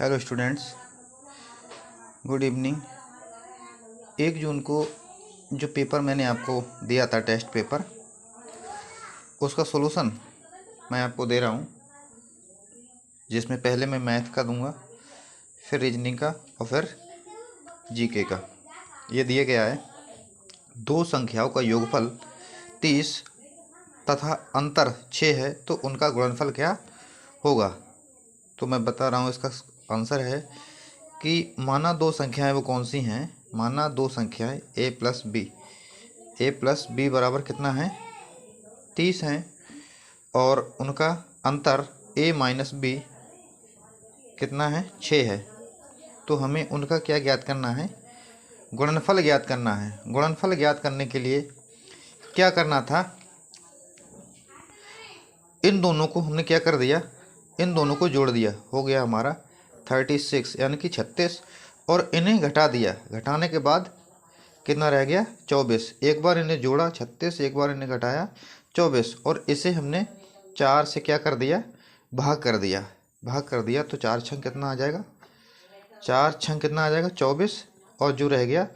Hello students, good evening. 1 जून को जो paper मैंने आपको दिया था, टेस्ट पेपर, उसका सॉल्यूशन मैं आपको दे रहा हूँ, जिसमें पहले मैं मैथ का दूंगा, फिर रीजनिंग का और फिर जीके का। ये दिया गया है, दो संख्याओं का योगफल 30 तथा अंतर 6 है, तो उनका गुणनफल क्या होगा। तो मैं बता रहा हूँ, इसका आंसर है कि माना दो संख्याएं वो कौन सी हैं। माना दो संख्याएं a प्लस बी बराबर कितना है, 30 हैं, और उनका अंतर a माइनस बी कितना है, 6 है। तो हमें उनका क्या ज्ञात करना है, गुणनफल ज्ञात करना है। गुणनफल ज्ञात करने के लिए क्या करना था, इन दोनों को हमने क्या कर दिया, इन दोनों को जोड़ दिया, हो गया हमारा 36 यानी कि 36, और इन्हें घटा दिया। घटाने के बाद कितना रह गया, 24। एक बार इन्हें जोड़ा 36, एक बार इन्हें घटाया 24, और इसे हमने 4 से क्या कर दिया, भाग कर दिया। तो 4 छंग कितना आ जाएगा, 4 छंग कितना आ जाएगा, 24, और जो रह गया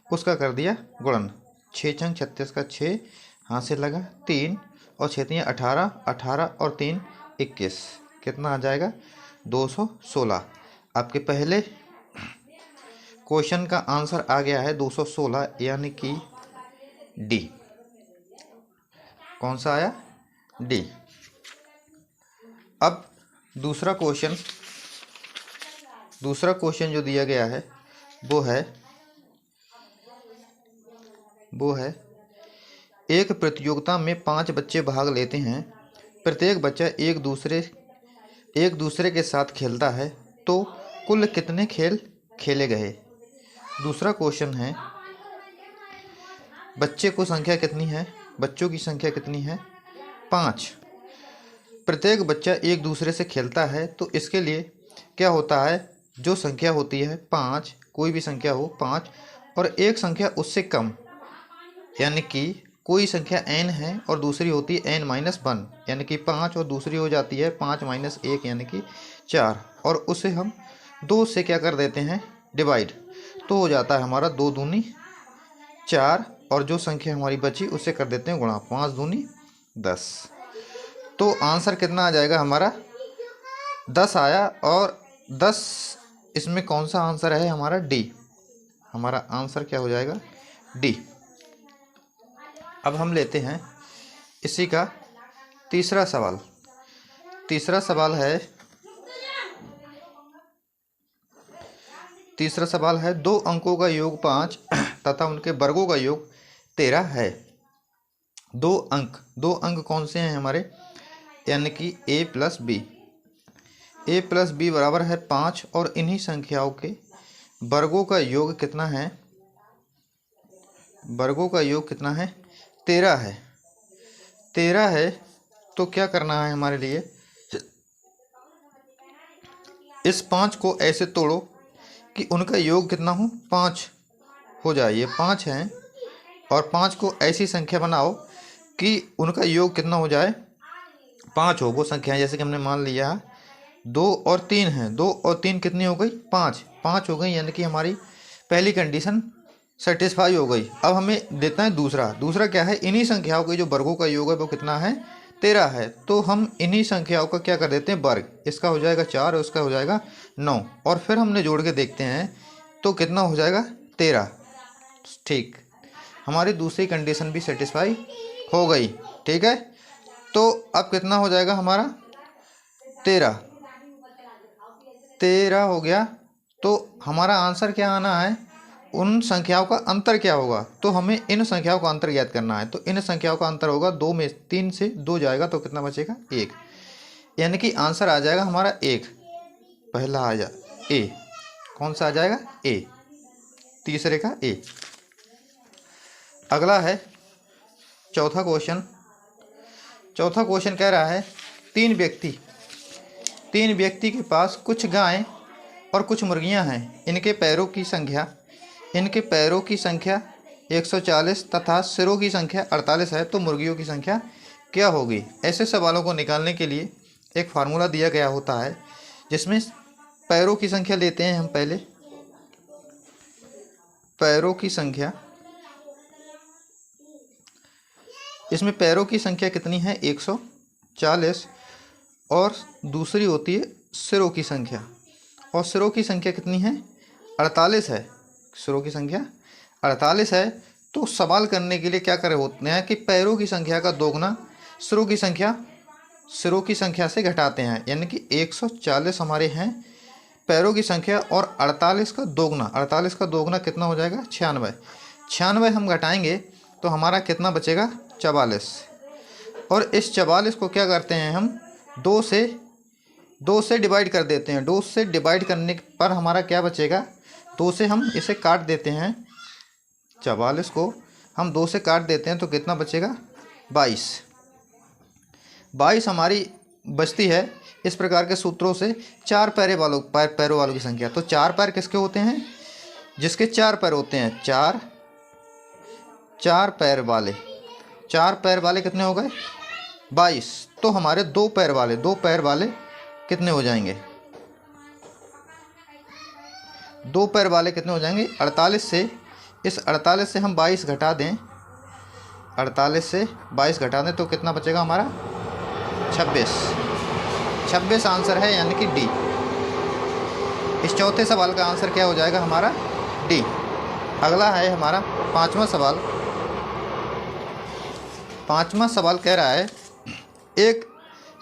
उसका कर दिया गुणन। 6 छंग 36 का 6 हाथ से लगा, 3 और 6 3 18, 18 और 3 21, कितना आ जाएगा, 216। आपके पहले क्वेश्चन का आंसर आ गया है 216, यानी कि डी। कौन सा आया, डी। अब दूसरा क्वेश्चन जो दिया गया है वो है एक प्रतियोगिता में 5 बच्चे भाग लेते हैं। प्रत्येक बच्चा एक दूसरे के साथ खेलता है, तो कुल कितने खेल खेले गए। दूसरा क्वेश्चन है, बच्चों की संख्या कितनी है, 5। प्रत्येक बच्चा एक दूसरे से खेलता है, तो इसके लिए क्या होता है, जो संख्या होती है 5, कोई भी संख्या हो 5, और एक संख्या उससे कम, यानी कि कोई संख्या n है और दूसरी होती है n-1, यानी कि 5, और दूसरी हो जाती है 5-1 यानी कि 4, और उसे हम 2 से क्या कर देते हैं, डिवाइड। तो हो जाता है हमारा 2 दूनी 4, और जो संख्या हमारी बची उससे कर देते हैं गुणा, 5 दूनी 10। तो आंसर कितना आ जाएगा हमारा, 10 आया, और 10 इसमें कौन सा आंसर है हमारा, डी। हमारा आंसर क्या हो जाएगा, डी। अब हम लेते हैं इसी का तीसरा सवाल। तीसरा सवाल है 2 अंकों का योग 5 तथा उनके वर्गों का योग 13 है। दो अंक कौन से हैं हमारे, यानी कि a प्लस बी बराबर है 5, और इन्हीं संख्याओं के वर्गों का योग कितना है, 13 है। तो क्या करना है हमारे लिए, इस 5 को ऐसे तोड़ो कि उनका योग कितना हो, 5 हो जाए। ये 5 हैं, और 5 को ऐसी संख्या बनाओ कि उनका योग कितना हो जाए, 5 हो। वो संख्याएं जैसे कि हमने मान लिया 2 और 3 हैं, 2 और 3 कितनी हो गई, 5 हो गई, यानी कि हमारी पहली कंडीशन सेटिस्फाई हो गई। अब हमें देता है दूसरा क्या है, इन्हीं संख्याओं के जो वर्गों का योग है वो कितना है, 13 है। तो हम इन्हीं संख्याओं का क्या कर देते हैं, वर्ग। इसका हो जाएगा 4 और उसका हो जाएगा 9, और फिर हमने जोड़ के देखते हैं तो कितना हो जाएगा, 13। ठीक, हमारी दूसरी कंडीशन भी सेटिस्फाई हो गई। ठीक है, तो अब कितना हो जाएगा हमारा, 13 हो गया। तो हमारा आंसर क्या आना है, उन संख्याओं का अंतर क्या होगा। तो हमें इन संख्याओं का अंतर ज्ञात करना है। तो इन संख्याओं का अंतर होगा 2 में 3 से 2 जाएगा तो कितना बचेगा, 1, यानी कि आंसर आ जाएगा हमारा 1। पहला आ जा ए, कौन सा आ जाएगा, ए, तीसरे का ए। अगला है चौथा क्वेश्चन कह रहा है, तीन व्यक्ति के पास कुछ गायें और कुछ मुर्गियां हैं। इनके पैरों की संख्या 140 तथा सिरों की संख्या 48 है, तो मुर्गियों की संख्या क्या होगी। ऐसे सवालों को निकालने के लिए एक फार्मूला दिया गया होता है, जिसमें पैरों की संख्या लेते हैं हम पहले। पैरों की संख्या, इसमें पैरों की संख्या कितनी है 140, और दूसरी होती है सिरों की संख्या, और सिरों की संख्या कितनी है 48 है। सिरों की संख्या 48 है। तो सवाल करने के लिए क्या करे होते हैं कि पैरों की संख्या का दोगुना सिरों की संख्या से घटाते हैं, यानी कि 140 हमारे हैं पैरों की संख्या, और 48 का दोगुना कितना हो जाएगा 96। 96 हम घटाएंगे तो हमारा कितना बचेगा 44, और इस 44 को क्या करते हैं हम 2 से डिवाइड कर देते हैं। 2 से डिवाइड करने पर हमारा क्या बचेगा, 2 से हम इसे काट देते हैं, 44 को हम 2 से काट देते हैं तो कितना बचेगा 22 हमारी बचती है। इस प्रकार के सूत्रों से 4 पैरों वालों की संख्या, तो 4 पैर किसके होते हैं, जिसके 4 पैर होते हैं, 4 पैर वाले कितने हो गए 22। तो हमारे 2 पैर वाले कितने हो जाएंगे, 2 पैर वाले कितने हो जाएंगे 48 से, इस 48 से हम 22 घटा दें, 48 से 22 घटा दें तो कितना बचेगा हमारा 26 आंसर है, यानी कि डी। इस चौथे सवाल का आंसर क्या हो जाएगा हमारा डी। अगला है हमारा पांचवा सवाल कह रहा है एक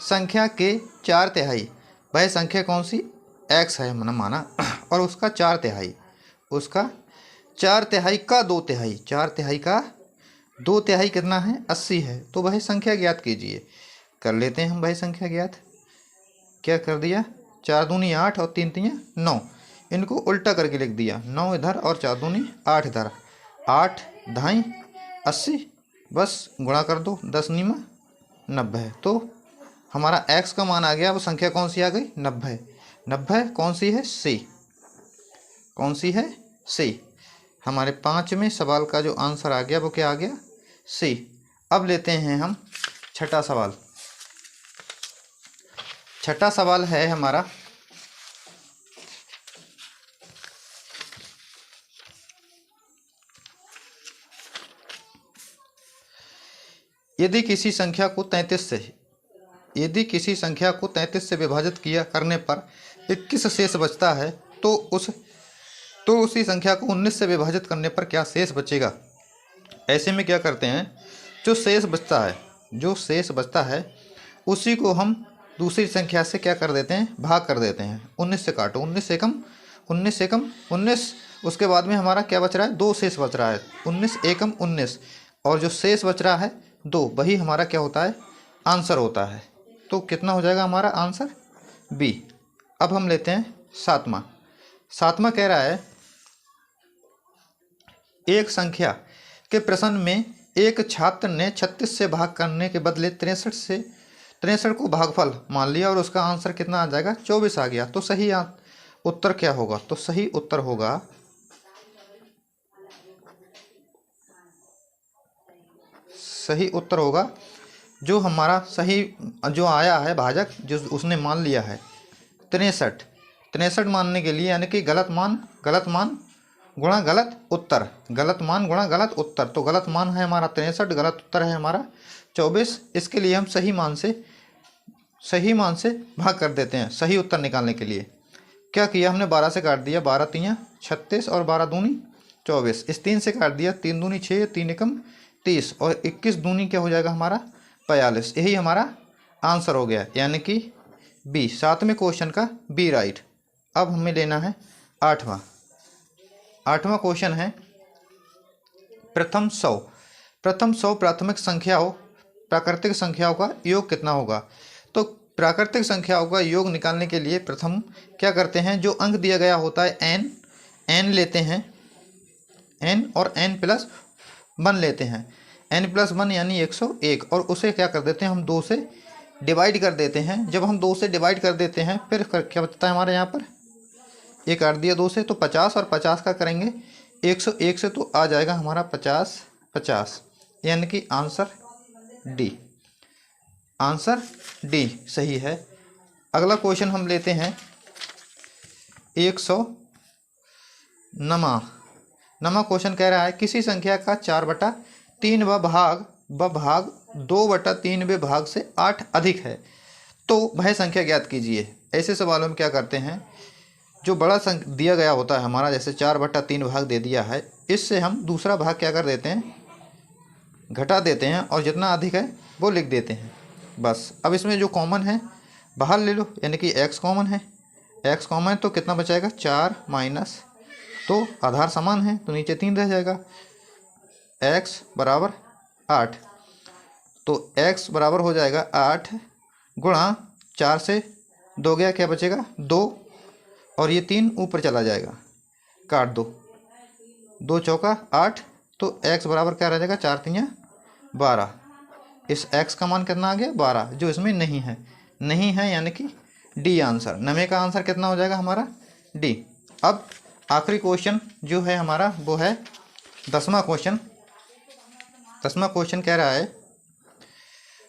संख्या के 4/3, वह संख्या कौन सी x है हमने माना, और उसका 4/3 का 2/3 कितना है 80 है। तो वह संख्या ज्ञात कीजिए। कर लेते हैं हम वह संख्या ज्ञात। क्या कर दिया, 4 दूनी 8 और 3 तियाँ 9, इनको उल्टा करके लिख दिया, 9 इधर और 4 दूनी 8 इधर, 8 ढाई 80, बस गुणा कर दो, 10 नीमा 90। तो हमारा x का मान आ गया, वो संख्या कौन सी आ गई 90 कौन सी है सी। हमारे 5वें सवाल का जो आंसर आ गया वो क्या आ गया सी। अब लेते हैं हम छठा सवाल है हमारा यदि किसी संख्या को 33 से विभाजित करने पर 21 शेष बचता है तो उसी संख्या को 19 से विभाजित करने पर क्या शेष बचेगा। ऐसे में क्या करते हैं, जो शेष बचता है उसी को हम दूसरी संख्या से क्या कर देते हैं, भाग कर देते हैं। 19 से काटो, 19 एकम 19, उसके बाद में हमारा क्या बच रहा है 2 शेष बच रहा है, 19 एकम 19, और जो शेष बच रहा है 2, वही हमारा क्या होता है आंसर होता है। तो कितना हो जाएगा हमारा आंसर बी। अब हम लेते हैं सातवां कह रहा है एक संख्या के प्रश्न में एक छात्र ने 36 से भाग करने के बदले 63 को भागफल मान लिया और उसका आंसर कितना आ जाएगा 24 आ गया। तो सही उत्तर क्या होगा, तो सही उत्तर होगा जो हमारा सही जो आया है भाजक, जो उसने मान लिया है 63 मानने के लिए, यानी कि गलत मान गुणा गलत उत्तर, तो गलत मान है हमारा 63, गलत उत्तर है हमारा 24। इसके लिए हम सही मान से भाग कर देते हैं सही उत्तर निकालने के लिए। क्या किया हमने, 12 से काट दिया, 12 तियाँ 36 और 12 दूनी 24, इस 3 से काट दिया, 3 दूनी 6, 3 एकम 30, और 21 दूनी क्या हो जाएगा हमारा 45। यही हमारा आंसर हो गया, यानी कि बी। 7वें क्वेश्चन का बी राइट। अब हमें लेना है 8वां आठवां क्वेश्चन है प्रथम 100 प्राकृतिक संख्याओं का योग कितना होगा। तो प्राकृतिक संख्याओं का योग निकालने के लिए प्रथम क्या करते हैं, जो अंक दिया गया होता है n लेते हैं, n और n+1 लेते हैं, n+1 यानी 101, और उसे क्या कर देते हैं हम 2 से डिवाइड कर देते हैं। जब हम 2 से डिवाइड कर देते हैं फिर क्या बचता है हमारे यहाँ पर, ये काट दिया 2 से तो 50, और 50 का करेंगे 101 से तो आ जाएगा हमारा 50, यानी कि आंसर डी सही है। अगला क्वेश्चन हम लेते हैं नमा क्वेश्चन कह रहा है किसी संख्या का 4/3 व भाग 2/3 भाग से 8 अधिक है तो वह संख्या ज्ञात कीजिए। ऐसे सवालों में क्या करते हैं, जो बड़ा संख्या दिया गया होता है हमारा, जैसे 4/3 भाग दे दिया है, इससे हम दूसरा भाग क्या कर देते हैं, घटा देते हैं और जितना अधिक है वो लिख देते हैं बस। अब इसमें जो कॉमन है बाहर ले लो, यानी कि x कॉमन है, x कॉमन है तो कितना बचाएगा 4 माइनस, तो आधार समान है तो नीचे 3 रह जाएगा, x बराबर 8, तो x बराबर हो जाएगा 8 गुणा 4 से 2 गया, क्या बचेगा 2, और ये 3 ऊपर चला जाएगा, काट दो, 2 चौका 8, तो x बराबर क्या रह जाएगा 4 3 12। इस x का मान कितना आ गया 12, जो इसमें नहीं है यानी कि डी आंसर। नवे का आंसर कितना हो जाएगा हमारा डी। अब आखिरी क्वेश्चन जो है हमारा वो है 10वां क्वेश्चन। 10वां क्वेश्चन कह रहा है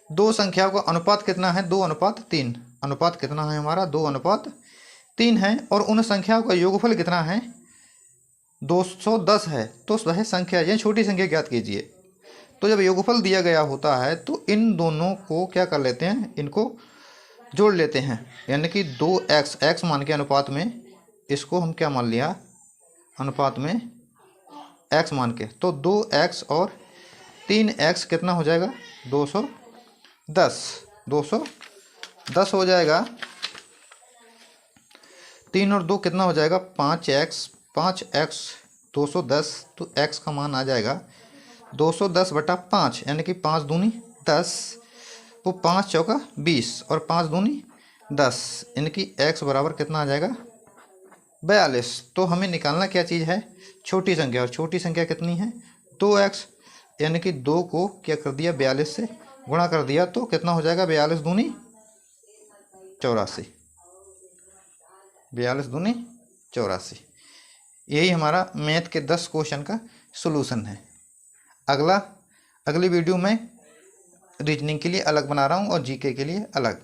दो संख्याओं का अनुपात कितना है 2:3। अनुपात कितना है हमारा 2:3 है, और उन संख्याओं का योगफल कितना है 210 है, तो वह संख्या यह छोटी संख्या ज्ञात कीजिए। तो जब योगफल दिया गया होता है तो इन दोनों को क्या कर लेते हैं, इनको जोड़ लेते हैं, यानी कि 2x मान के अनुपात में, इसको हम क्या मान लिया अनुपात में x मान के, तो 2x और 3x कितना हो जाएगा 210 हो जाएगा। 3 और 2 कितना हो जाएगा 5x 210, तो x का मान आ जाएगा 210/5, यानी कि 5 दूनी 10, वो 5 चौका 20 और 5 दूनी 10, यानी कि x बराबर कितना आ जाएगा 42। तो हमें निकालना क्या चीज़ है छोटी संख्या, और छोटी संख्या कितनी है 2x, यानी कि 2 को क्या कर दिया 42 से गुणा कर दिया, तो कितना हो जाएगा 42 दूनी 84, 42 दूनी 84। यही हमारा मैथ के 10 क्वेश्चन का सलूशन है। अगली वीडियो में रीजनिंग के लिए अलग बना रहा हूँ और जीके के लिए अलग।